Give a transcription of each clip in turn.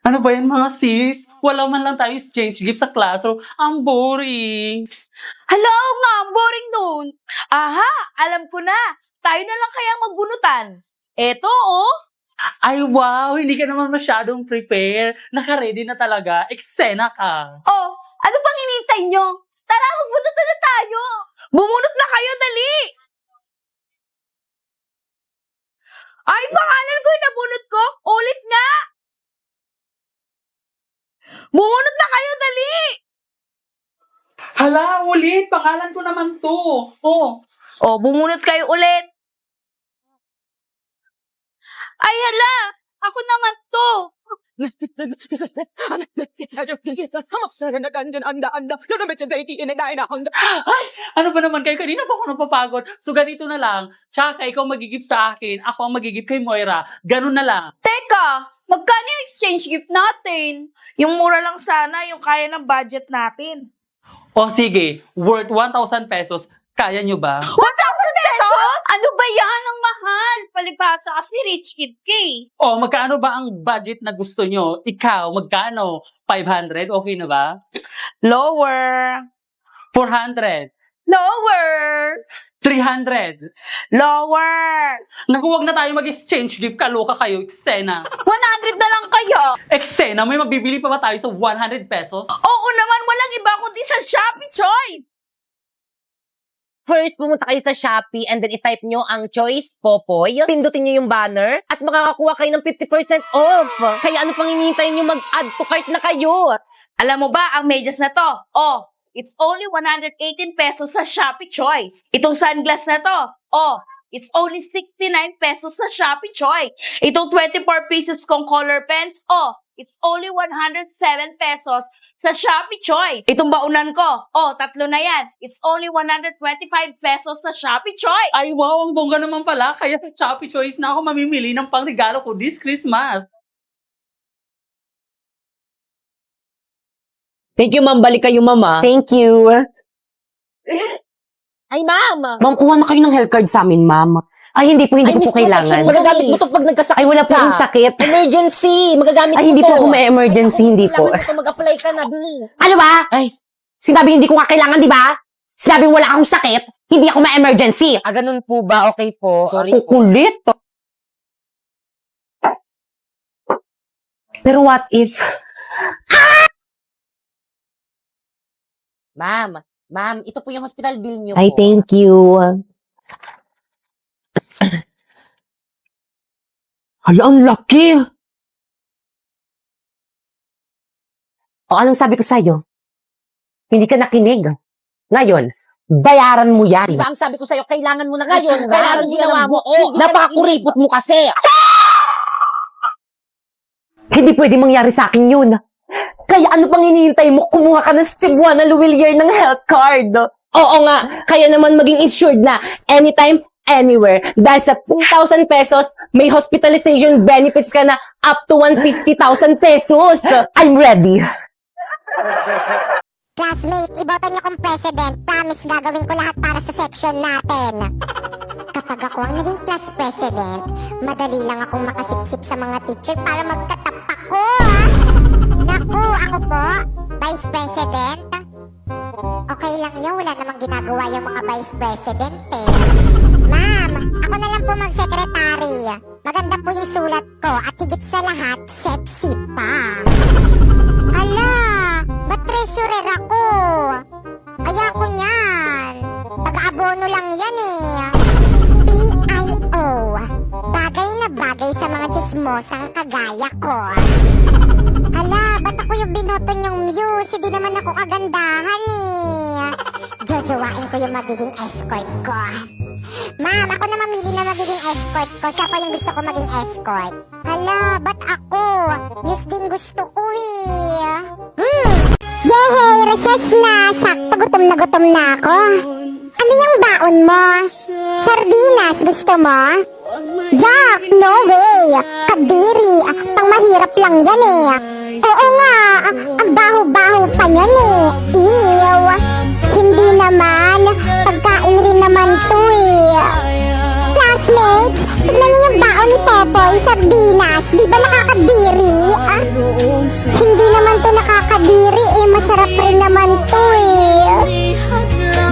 Ano ba yan mga sis? Wala man lang tayo exchange gift sa classroom. Ang boring. Hala, oo nga, ang boring nun. Aha, alam ko na. Tayo na lang kayang magbunutan. Eto, oh. Ay wow, hindi ka naman masyadong prepare. Naka-ready na talaga. Eksena ka. Oh, ano pang hinintay nyo? Tara, magbunutan na tayo. Bumunot na kayo, dali. Ay, pangalan ko yung nabunot ko. Ulit nga. Bumunot na kayo, dali. Hala, ulit. Pangalan ko naman to. Oh. Oh, bumunot kayo ulit. Ay, hala. Ako naman to. Ay, ano ba naman kayo? Kanina pa ako napapagod. So, ganito na lang. Tsaka, ikaw magigip sa akin. Ako ang magigip kay Moira. Ganun na lang. Teka, magkano yung exchange gift natin? Yung mura lang sana, yung kaya ng budget natin. O sige, worth 1,000 pesos. Kaya nyo ba? 1,000 pesos? Ano ba yan? Ang mahal. Palibasa kasi rich kid ka eh. O, magkano ba ang budget na gusto nyo? Ikaw, magkano? 500? Okay na ba? Lower. 400? Lower. 300? Lower. Naku, wag na tayo mag-exchange gift. Kaloka kayo, eksena. 100 na lang kayo. Eksena, may mabibili pa ba tayo sa 100 pesos? Oo naman, walang iba kundi sa Shopee Choice. First, pumunta kayo sa Shopee and then i-type nyo ang choice Popoy. Pindutin nyo yung banner at makakakuha kayo ng 50% off. Kaya ano pang hinihintay nyo, mag-add to cart na kayo. Alam mo ba ang medyas na to? Oh, it's only 118 pesos sa Shopee Choice. Itong sunglass na to? Oh, it's only 69 pesos sa Shopee Choice. Itong 24 pieces kong color pens? Oh, it's only 107 pesos sa Shopee Choice. Itong baunan ko? Oh, 3 na yan. It's only 125 pesos sa Shopee Choice. Ay, wow, ang bongga naman pala. Kaya sa Shopee Choice na ako mamimili ng pangregalo ko this Christmas. Thank you, ma'am. Balik kayo, mama. Thank you. Ay, ma'am. Ma'am, kuha na kayo ng health card sa amin, ma'am. Ay, hindi po, hindi ko po kailangan. Magagamit mo to pag nagkasakit Ay, wala po ka. yung sakit. Emergency. Magagamit Ay, mo hindi to. po ako may emergency, hindi po. Kailangan mo to, mag-apply ka na. Ano ba? Ay. Sinabi hindi ko nga kailangan, di ba? Sinabi wala akong sakit, hindi ako may emergency. Ganun po ba? Okay po. Sorry po. Kukulit. Pero what if? Ma'am, ito po yung hospital bill niyo Ay, po. thank you. Hala, ang laki. O, anong sabi ko sa'yo? Hindi ka nakinig. Ngayon, bayaran mo yan. Diba ang sabi ko sa'yo, kailangan mo na ngayon. Bayaran Kailangan mo ginawa na mo. Napakakuripot mo kasi. Hindi pwede mangyari sa akin yun. Kaya ano pang hinihintay mo? Kumuha ka ng Cebuana Luwilier ng health card. Oo nga, kaya naman maging insured na anytime, anywhere. Dahil sa 2,000 pesos, may hospitalization benefits ka na up to 150,000 pesos. I'm ready. Classmate, iboto niyo kong president. Promise gagawin ko lahat para sa section natin. Kapag ako ang naging class president, madali lang akong makasipsip sa mga teacher para magkatap ako. Naku, ako po, vice president. Okay lang yun, wala namang ginagawa yung mga vice president eh. Ma'am, ako na lang po mag-secretary. Maganda po yung sulat ko at higit sa lahat, sexy pa. Ala, ba't treasurer ako? Ayoko niyan. Taga-abono lang yan eh. PIO. Bagay na bagay sa mga chismosang kagaya ko. Ala, ba't ako yung binoto niyong muse? Hindi naman ako kagandahan eh. Jojowain ko yung magiging escort ko. Ma'am, ako na mamili na magiging escort ko. Siya pa yung gusto ko maging escort. Hala, ba't ako? Muse din gusto ko eh. Yehey, recess na. Sakto, gutom na ako. Ano yung baon mo? Sardinas, gusto mo? Jack, no way. Kadiri, pang mahirap lang yan eh. Oo nga, ang baho-baho pa niyan eh. Ew. Hindi naman, pagkain rin naman to eh. Classmates, tignan niyo yung baon ni Pepe. Popoy, sardinas. Di ba nakakadiri? Ah? Hindi naman to nakakadiri eh. Masarap rin naman to eh.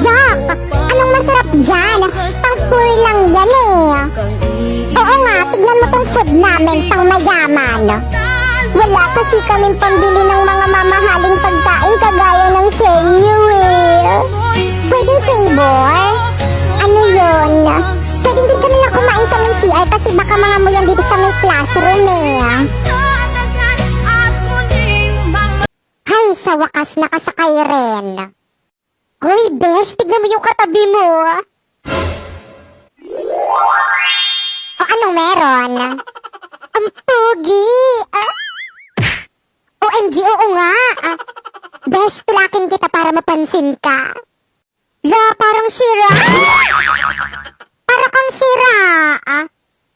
Jack, anong masarap dyan? Pang-poor lang yan eh. Oo nga, tignan mo tong food namin, pang mayaman. Wala kasi kaming pambili ng mga mamahaling pagkain kagaya ng sa inyo eh. Pwedeng favor? Ano yun? Pwedeng din kami lang kumain sa may CR kasi baka mga mo yan dito sa may classroom eh. Hay, sa wakas nakasakay rin. Hoy, Besh, tignan mo yung katabi mo. O, anong meron? Ang pogi. OMG, oo nga. Besh, tulakin kita para mapansin ka. La, parang sira. Para kang sira.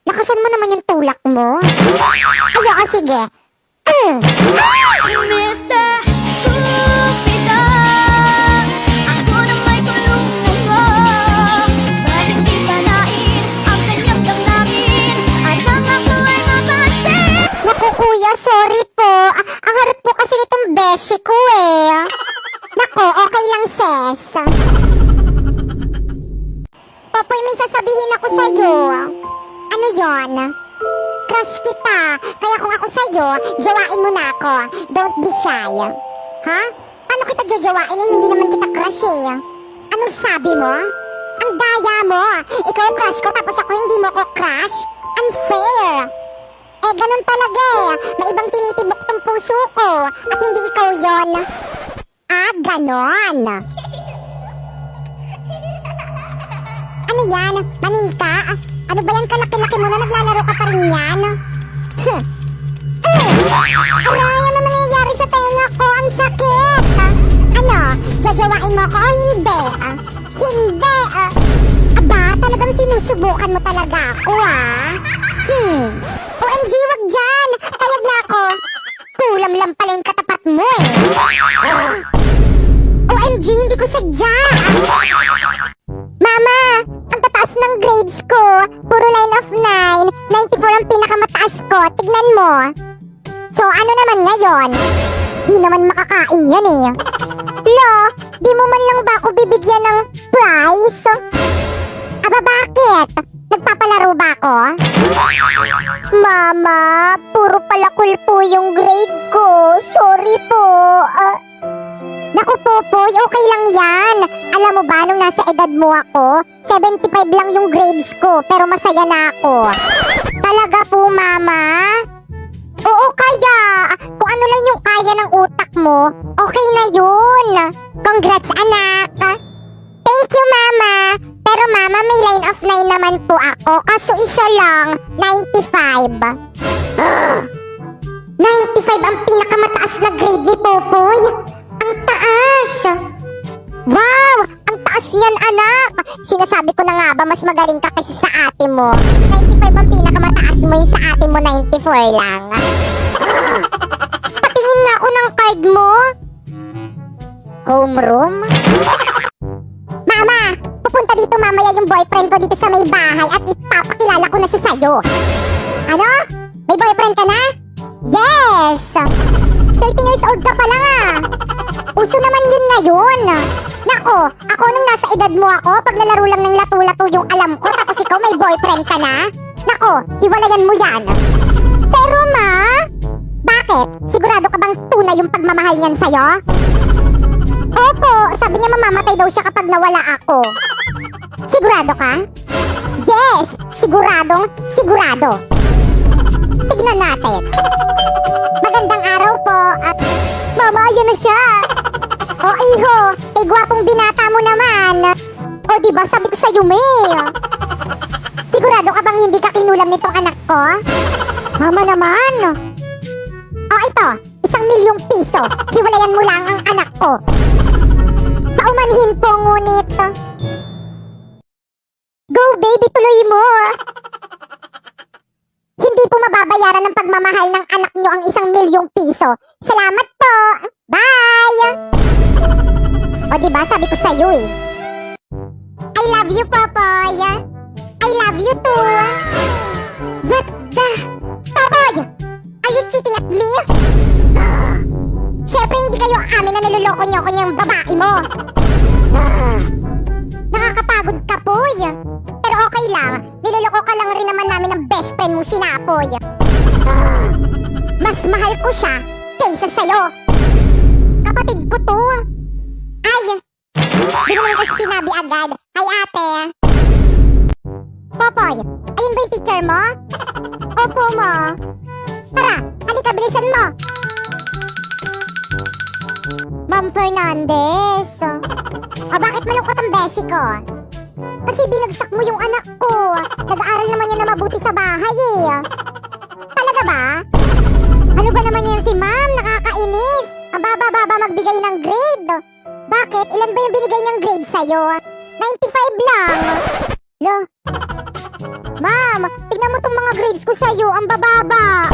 Lakasan mo naman yung tulak mo. Ayoko, sige. Naku, kuya, sorry po. Ang harap po kasi nitong beshi ko eh. Nako, okay lang, sis. Popoy, may sasabihin ako sa'yo. Ano yon? Crush kita. Kaya kung ako sa'yo, jawain mo na ako. Don't be shy. Ha? Paano kita jajawain eh? Hindi naman kita crush eh. Anong sabi mo? Ang daya mo. Ikaw ang crush ko tapos ako hindi mo ko crush? Unfair. Eh, ganun talaga eh. May ibang tinitibok tong puso ko. At hindi ikaw yon. Ah, ganon. Ano yan? Manika? Ano ba yan kalaki-laki mo na naglalaro ka pa rin yan? Aray, ano nangyayari sa tenga ko? Ang sakit! Ano? Jajawain mo ko o hindi? Hindi! Aba, talagang sinusubukan mo talaga ako OMG, wag dyan! Payag na ako! Kulam lang pala yung katapat mo eh! OMG, hindi ko sadya! Mama! Ang tataas ng grades ko! Puro line of 9! 94 ang pinakamataas ko! Tignan mo! So, ano naman ngayon? Di naman makakain yan eh! Lo, di mo man lang ba ako bibigyan ng prize? Aba, bakit? Nagpapalaro ba ako? Mama, puro palakul po yung grade ko. Sorry po. Naku, Popoy, okay lang yan. Alam mo ba, nung nasa edad mo ako, 75 lang yung grades ko, pero masaya na ako. Talaga po, Mama? Oo, kaya. Kung ano lang yung kaya ng utak mo, okay na yun. Congrats, anak. Thank you, Mama. Pero Mama, may line of 9 naman po ako. Kaso isa lang, 95. 95 ang pinakamataas na grade ni Popoy. Ang taas. Wow, ang taas niyan, anak. Sinasabi ko na nga ba, mas magaling ka kasi sa ate mo. 95 ang pinakamataas mo, yung sa ate mo 94 lang. Patingin nga ako ng card mo. Homeroom? Mama, pupunta dito mamaya yung boyfriend ko dito sa may bahay at ipapakilala ko na siya sa'yo. Ano? May boyfriend ka na? Yes! 13 years old ka pa lang Uso naman yun ngayon. Nako, ako nung nasa edad mo ako, paglalaro lang ng lato-lato yung alam ko, tapos ikaw may boyfriend ka na? Nako, hiwalayan mo yan. Pero ma, bakit? Sigurado ka bang tunay yung pagmamahal niyan sa'yo? Opo, sabi niya mamamatay daw siya kapag nawala ako. Sigurado ka? Yes, siguradong sigurado. Tignan natin. Magandang araw po at... Mama, ayan na siya. O iho, gwapong binata mo naman. O diba, sabi ko sa'yo, May. Sigurado ka bang hindi ka kinulam nitong anak ko? Mama naman. O ito, 1,000,000 piso. Hiwalayan mo lang ang anak ko. Paumanhin po ngunit. Go baby, tuloy mo. Hindi po mababayaran ng pagmamahal ng anak nyo ang 1,000,000 piso. Salamat po. Bye. O diba, sabi ko sa'yo eh. I love you, Popoy. I love you too. But Tokoy! Are you cheating at me? Siyempre hindi kayo amin na niloloko niyo ako niyang babae mo. Nakakapagod ka, Poy. Pero okay lang, niloloko ka lang rin naman namin ng best friend mong sinapoy. Mas mahal ko siya kaysa sa'yo. Kapatid ko to. Ay, di naman kasi sinabi agad. Ay ate. Popoy, ayun ba yung teacher mo? Opo mo. Tara, halika bilisan mo. Ma'am Fernandez. O bakit malungkot ang beshi ko? Kasi binagsak mo yung anak ko. Nag-aaral naman yan na mabuti sa bahay eh. Talaga ba? Ano ba naman yan si ma'am? Nakakainis. Ang baba-baba magbigay ng grade. Bakit? Ilan ba yung binigay niyang grade sa'yo? 95 lang. Lo? Ma'am, tignan mo tong mga grades ko sa'yo. Ang bababa.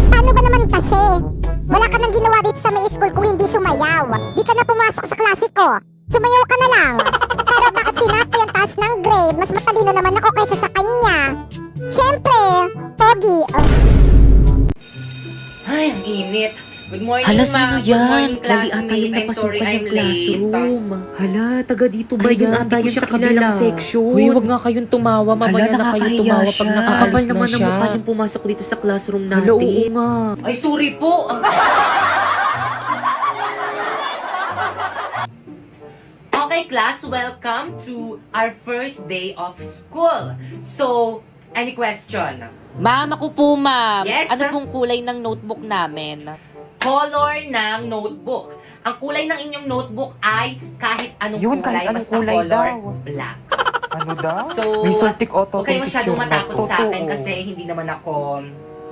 Paano ba naman kasi? Wala ka nang ginawa dito sa may school kung hindi sumayaw. Di ka na pumasok sa klase ko. Sumayaw ka na lang. Pero bakit sinat ko yung taas ng grade? Mas matalino naman ako kaysa sa kanya. Siyempre, Pogi. Ay, ang init. Good morning, Hala, ma'am. sino Good yan? morning, Mali ata yung classmate. I'm sorry, napasukan I'm yung late. classroom. Hala, taga dito ba yun? Ata yun sa kabilang kilala. section. Uy, wag nga kayong tumawa. Mamaya Hala, na kayo nakakahiya tumawa pag siya. nakaalis Kakapal na naman ang siya. mukha niyong pumasok dito sa classroom natin. Hala, oo nga. Ay, sorry po. Okay, class, welcome to our first day of school. So, any question? Ma'am, ako po, ma'am. Yes, Ano sir? pong kulay ng notebook namin? Color ng notebook. Ang kulay ng inyong notebook ay kahit anong Yun, kulay, kahit anong basta kulay color daw. black. Ano daw? So, May Saltic Auto huwag kayo masyadong picture na. matakot sa akin Totoo. kasi hindi naman ako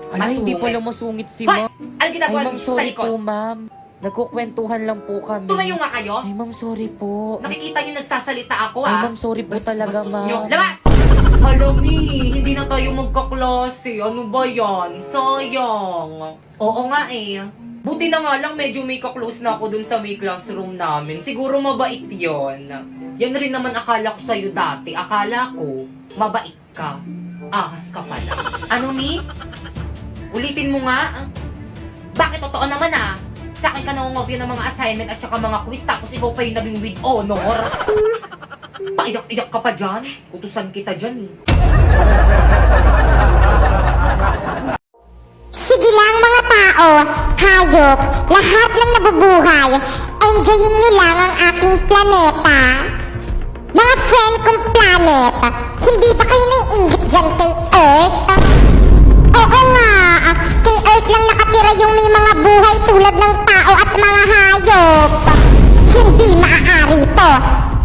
Hala, hindi masungit. pala masungit si Hoy! ma'am. Ano Ay, ginagawa ma'am, niyo sa sorry likod? po, ma'am. Nagkukwentuhan lang po kami. Tumayo nga kayo. Ay, ma'am, sorry po. Nakikita niyo nagsasalita ako, Ay, ah. ma'am, sorry po Bastos, talaga, bastos ma'am. nyo. Labas! Halami, hindi na tayo magkaklase. Ano ba yan? Sayang. Oo nga eh. Buti na nga lang medyo may kaklose na ako dun sa may classroom namin. Siguro mabait yon. Yan rin naman akala ko sa'yo dati. Akala ko, mabait ka. Ahas ka pala. Ano ni? Ulitin mo nga. Bakit totoo naman ah? Sa akin ka nangungopya ng mga assignment at saka mga quiz tapos ikaw pa yung naging with honor. Paiyak-iyak ka pa dyan. Utusan kita dyan eh. Sige lang mga tao, hayop, lahat ng nabubuhay, enjoyin nyo lang ang aking planeta. Mga friend kong planet, hindi ba kayo naiinggit dyan kay Earth? Oo nga, kay Earth lang nakatira yung may mga buhay tulad ng tao at mga hayop. Hindi maaari to.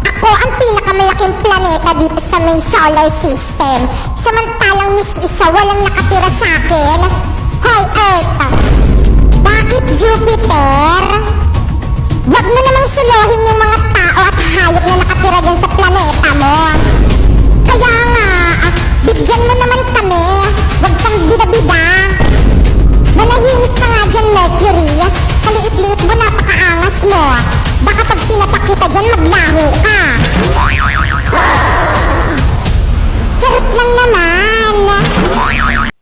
Ako ang pinakamalaking planeta dito sa may solar system. Samantalang miski isa walang nakatira sa akin. Hoy Earth! Bakit Jupiter? Wag mo namang suluhin yung mga tao at hayop na nakatira dyan sa planeta mo. Kaya nga, bigyan mo naman kami. Wag kang bida-bida. Manahimik ka nga dyan, Mercury. Kaliit-liit mo, napakaangas mo. Baka pag sinapak kita dyan, maglaho ka. Charot lang naman.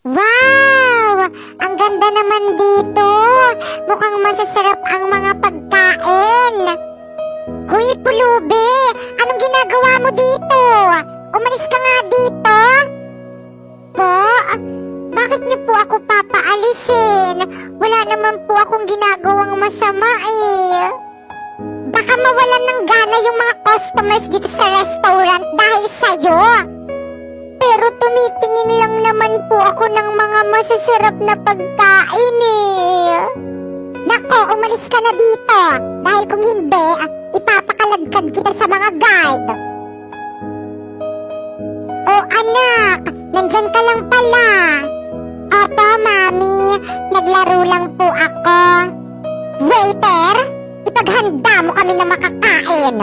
Wow! Ang ganda naman dito. Mukhang masasarap ang mga pagkain. Hoy, Pulubi! Anong ginagawa mo dito? Umalis ka nga dito. Po? Bakit niyo po ako papaalisin? Wala naman po akong ginagawang masama eh. Baka mawalan ng gana yung mga customers dito sa restaurant dahil sa'yo. Pero tumitingin lang naman po ako ng mga masasarap na pagkain eh. Nako, umalis ka na dito. Dahil kung hindi, ipapakaladkad kita sa mga guard. Oh anak, nandyan ka lang pala. Opo, mami. Naglaro lang po ako. Waiter, ipaghanda mo kami na makakain.